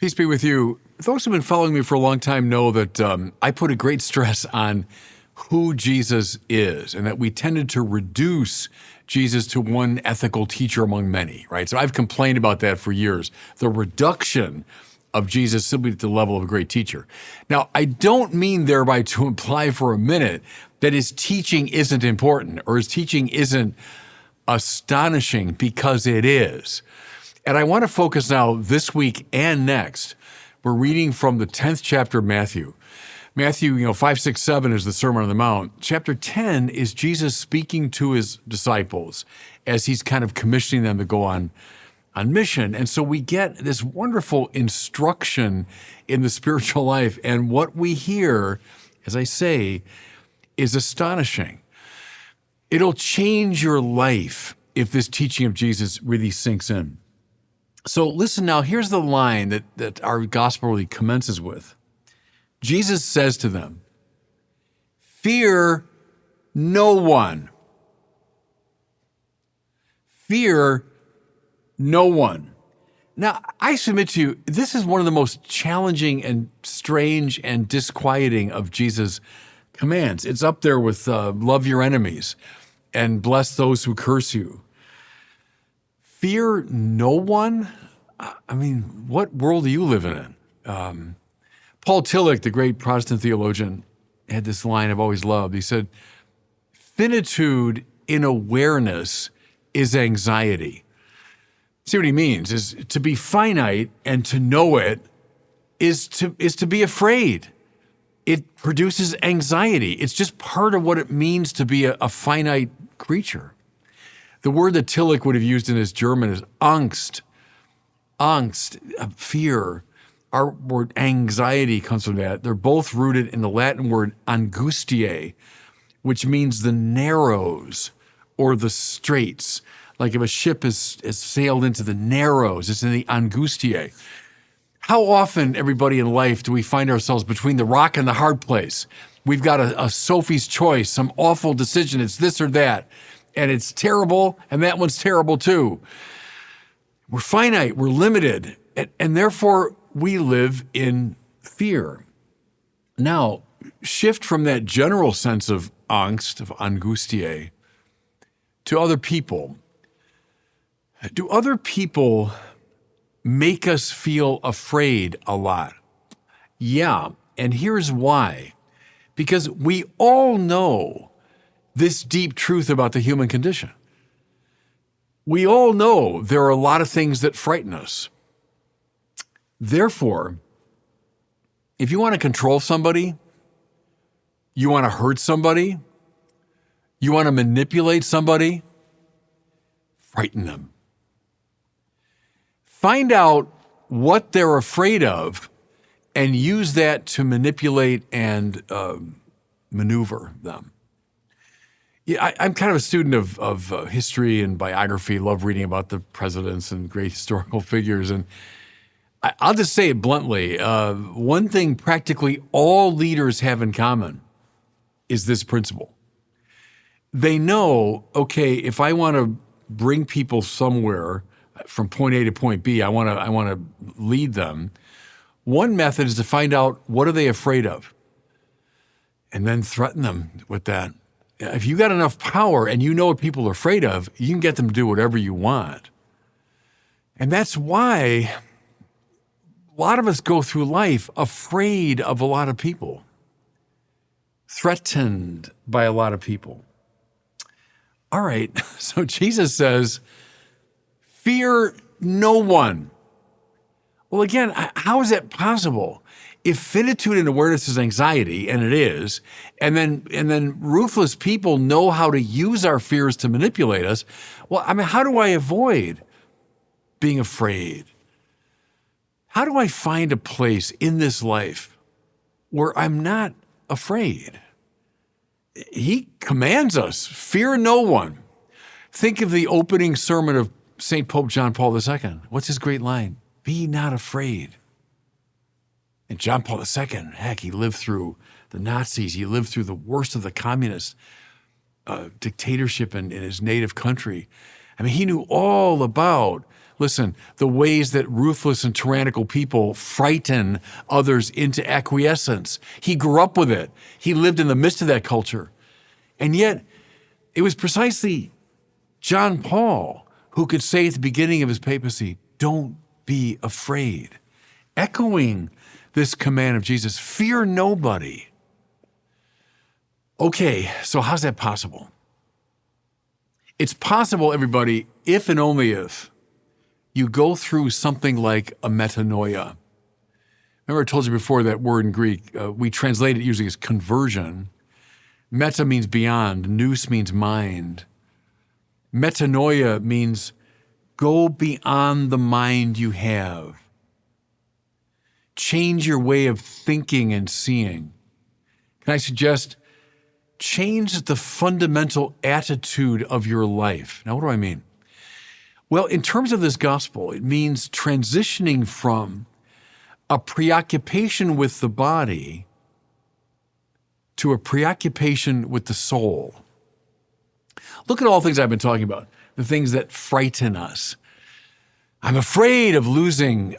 Peace be with you. Those who've been following me for a long time know that I put a great stress on who Jesus is, and that we tended to reduce Jesus to one ethical teacher among many, right? So I've complained about that for years, the reduction of Jesus simply to the level of a great teacher. Now, I don't mean thereby to imply for a minute that his teaching isn't important or his teaching isn't astonishing, because it is. And I want to focus now this week and next. We're reading from the 10th chapter of Matthew. Matthew, 5, 6, 7 is the Sermon on the Mount. Chapter 10 is Jesus speaking to his disciples as he's kind of commissioning them to go on mission. And so we get this wonderful instruction in the spiritual life. And what we hear, as I say, is astonishing. It'll change your life if this teaching of Jesus really sinks in. So listen now, here's the line that our gospel really commences with. Jesus says to them, "Fear no one." Fear no one. Now, I submit to you, this is one of the most challenging and strange and disquieting of Jesus' commands. It's up there with love your enemies and bless those who curse you. Fear no one? I mean, what world are you living in? Paul Tillich, the great Protestant theologian, had this line I've always loved. He said, "Finitude in awareness is anxiety." See what he means is to be finite and to know it is to be afraid. It produces anxiety. It's just part of what it means to be a finite creature. The word that Tillich would have used in his German is Angst. Angst, fear. Our word anxiety comes from that. They're both rooted in the Latin word angustiae, which means the narrows or the straits. Like if a ship has sailed into the narrows, it's in the angustiae. How often, everybody in life, do we find ourselves between the rock and the hard place? We've got a Sophie's choice, some awful decision. It's this or that. And it's terrible, and that one's terrible too. We're finite, we're limited, and therefore we live in fear. Now, shift from that general sense of angst, of angustiae, to other people. Do other people make us feel afraid a lot? Yeah, and here's why. Because we all know this deep truth about the human condition. We all know there are a lot of things that frighten us. Therefore, if you want to control somebody, you want to hurt somebody, you want to manipulate somebody, frighten them. Find out what they're afraid of and use that to manipulate and maneuver them. Yeah, I'm kind of a student of history and biography, love reading about the presidents and great historical figures. And I'll just say it bluntly, one thing practically all leaders have in common is this principle. They know, okay, if I want to bring people somewhere from point A to point B, I want to lead them. One method is to find out what are they afraid of, and then threaten them with that. If you got enough power and you know what people are afraid of, you can get them to do whatever you want. And that's why a lot of us go through life afraid of a lot of people, threatened by a lot of people. All right, so Jesus says, fear no one. Well, again, how is that possible? If finitude and awareness is anxiety, and it is, and then ruthless people know how to use our fears to manipulate us, well, I mean, how do I avoid being afraid? How do I find a place in this life where I'm not afraid? He commands us, fear no one. Think of the opening sermon of St. Pope John Paul II. What's his great line? Be not afraid. And John Paul II, heck, he lived through the Nazis. He lived through the worst of the communist dictatorship in his native country. I mean, he knew all about listen, the ways that ruthless and tyrannical people frighten others into acquiescence. He grew up with it. He lived in the midst of that culture. And yet, it was precisely John Paul who could say at the beginning of his papacy, don't be afraid, echoing this command of Jesus, fear nobody. Okay, so how's that possible? It's possible, everybody, if and only if you go through something like a metanoia. Remember I told you before that word in Greek, we translate it usually as conversion. Meta means beyond, nous means mind. Metanoia means go beyond the mind you have. Change your way of thinking and seeing. Can I suggest change the fundamental attitude of your life? Now, what do I mean? Well, in terms of this gospel, it means transitioning from a preoccupation with the body to a preoccupation with the soul. Look at all the things I've been talking about, the things that frighten us. I'm afraid of losing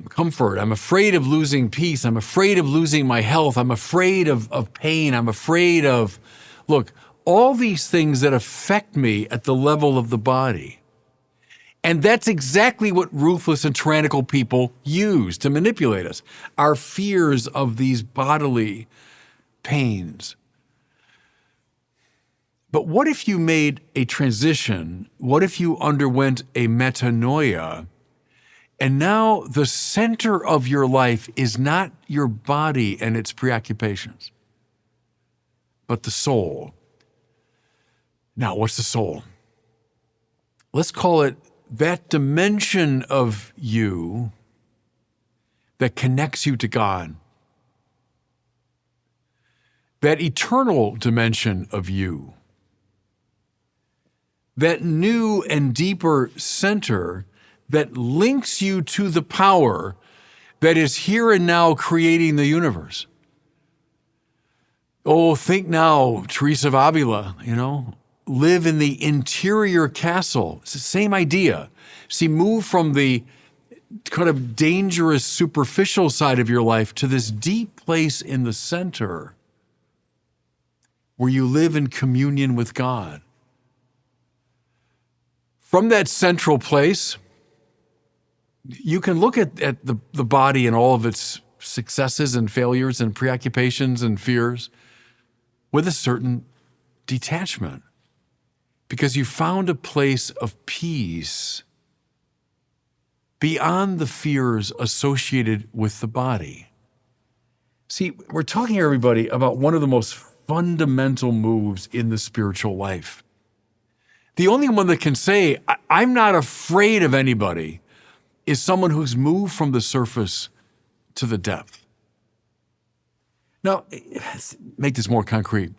comfort. I'm afraid of losing peace. I'm afraid of losing my health. I'm afraid of pain. I'm afraid of, look, all these things that affect me at the level of the body. And that's exactly what ruthless and tyrannical people use to manipulate us. Our fears of these bodily pains. But what if you made a transition? What if you underwent a metanoia? And now the center of your life is not your body and its preoccupations, but the soul. Now, what's the soul? Let's call it that dimension of you that connects you to God. That eternal dimension of you. That new and deeper center that links you to the power that is here and now creating the universe. Oh, think now, Teresa of Avila, live in the interior castle. It's the same idea. See, move from the kind of dangerous, superficial side of your life to this deep place in the center where you live in communion with God. From that central place, you can look at the body and all of its successes and failures and preoccupations and fears with a certain detachment, because you found a place of peace beyond the fears associated with the body. See, we're talking here, everybody, about one of the most fundamental moves in the spiritual life. The only one that can say, I'm not afraid of anybody, is someone who's moved from the surface to the depth. Now, make this more concrete.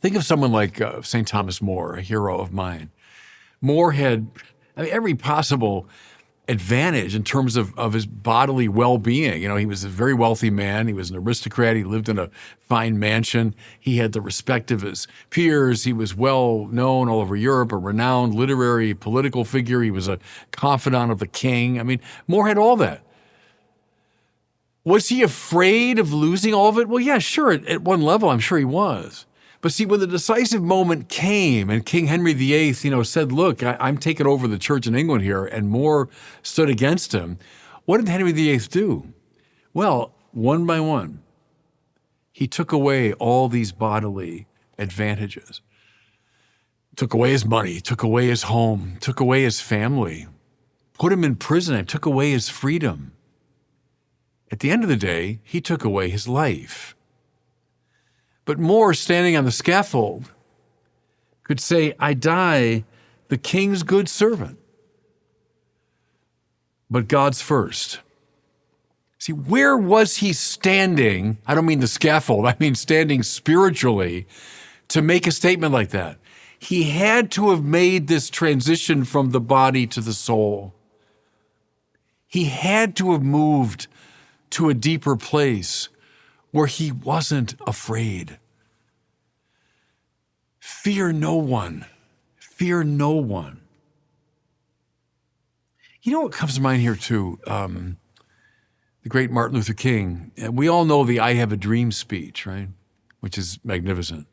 Think of someone like St. Thomas More, a hero of mine. More had every possible advantage in terms of his bodily well-being. He was a very wealthy man. He was an aristocrat. He lived in a fine mansion. He had the respect of his peers. He was well known all over Europe, a renowned literary, political figure. He was a confidant of the king. More had all that. Was he afraid of losing all of it? Well, yeah, sure. At one level, I'm sure he was. But see, when the decisive moment came and King Henry VIII, said, look, I'm taking over the church in England here, and More stood against him, what did Henry VIII do? Well, one by one, he took away all these bodily advantages. Took away his money, took away his home, took away his family, put him in prison, and took away his freedom. At the end of the day, he took away his life. But More, standing on the scaffold, could say, I die the king's good servant, but God's first. See, where was he standing? I don't mean the scaffold, I mean standing spiritually to make a statement like that. He had to have made this transition from the body to the soul. He had to have moved to a deeper place where he wasn't afraid. Fear no one. Fear no one. You know what comes to mind here too? The great Martin Luther King. And we all know the I Have a Dream speech, right? Which is magnificent.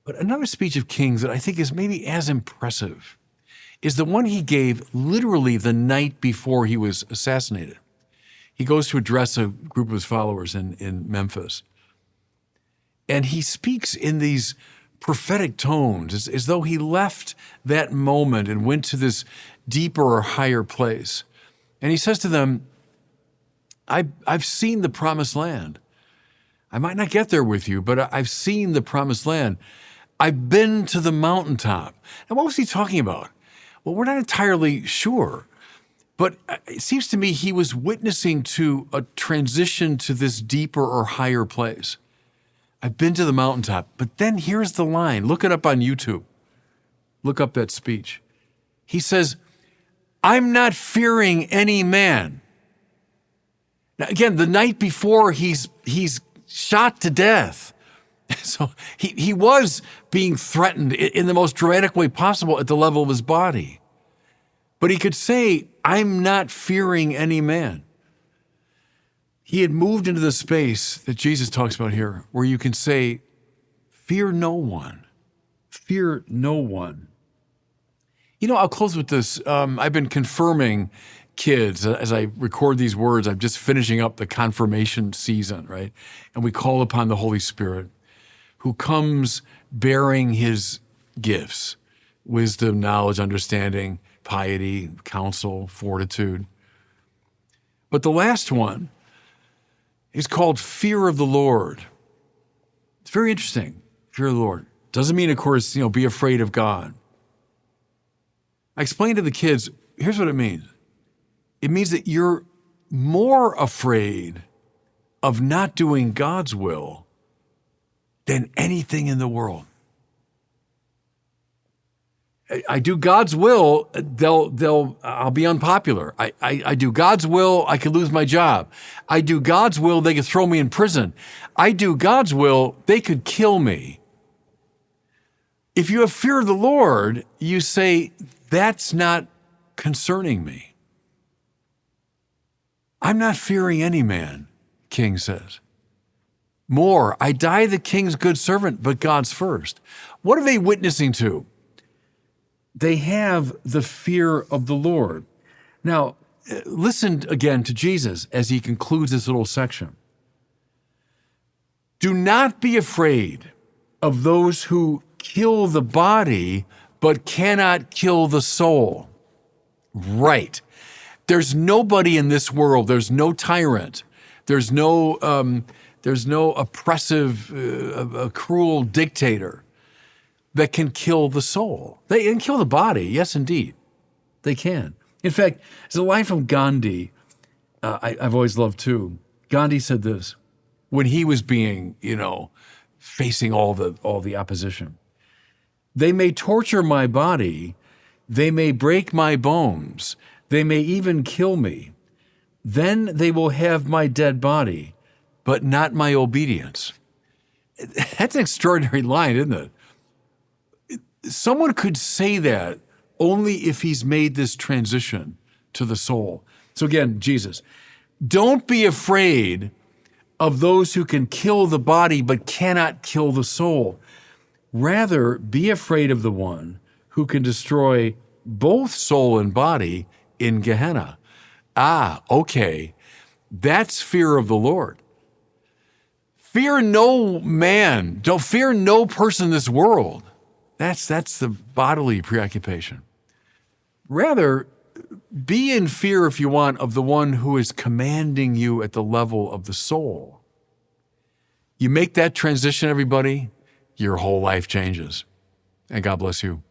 But another speech of King's that I think is maybe as impressive is the one he gave literally the night before he was assassinated. He goes to address a group of his followers in Memphis. And he speaks in these prophetic tones, as though he left that moment and went to this deeper or higher place. And he says to them, I've seen the promised land. I might not get there with you, but I've seen the promised land. I've been to the mountaintop. And what was he talking about? Well, we're not entirely sure. But it seems to me he was witnessing to a transition to this deeper or higher place. I've been to the mountaintop. But then here's the line. Look it up on YouTube. Look up that speech. He says, I'm not fearing any man. Now, again, the night before he's shot to death. So he was being threatened in the most dramatic way possible at the level of his body. But he could say, I'm not fearing any man. He had moved into the space that Jesus talks about here, where you can say, fear no one. Fear no one. You know, I'll close with this. I've been confirming kids as I record these words. I'm just finishing up the confirmation season, right? And we call upon the Holy Spirit, who comes bearing his gifts, wisdom, knowledge, understanding, piety, counsel, fortitude. But the last one is called fear of the Lord. It's very interesting, fear of the Lord. Doesn't mean, of course, be afraid of God. I explained to the kids, here's what it means. It means that you're more afraid of not doing God's will than anything in the world. I do God's will, I'll be unpopular. I do God's will, I could lose my job. I do God's will, they could throw me in prison. I do God's will, they could kill me. If you have fear of the Lord, you say, that's not concerning me. I'm not fearing any man, King says. More, I die the king's good servant, but God's first. What are they witnessing to? They have the fear of the Lord. Now, listen again to Jesus as he concludes this little section. Do not be afraid of those who kill the body, but cannot kill the soul. Right. There's nobody in this world. There's no tyrant. There's no oppressive, cruel dictator that can kill the soul. They can kill the body. Yes, indeed. They can. In fact, there's a line from Gandhi I've always loved too. Gandhi said this when he was being, facing all the opposition. They may torture my body. They may break my bones. They may even kill me. Then they will have my dead body, but not my obedience. That's an extraordinary line, isn't it? Someone could say that only if he's made this transition to the soul. So again, Jesus, don't be afraid of those who can kill the body but cannot kill the soul. Rather, be afraid of the one who can destroy both soul and body in Gehenna. Okay. That's fear of the Lord. Fear no man. Don't fear no person in this world. That's the bodily preoccupation. Rather, be in fear, if you want, of the one who is commanding you at the level of the soul. You make that transition, everybody, your whole life changes. And God bless you.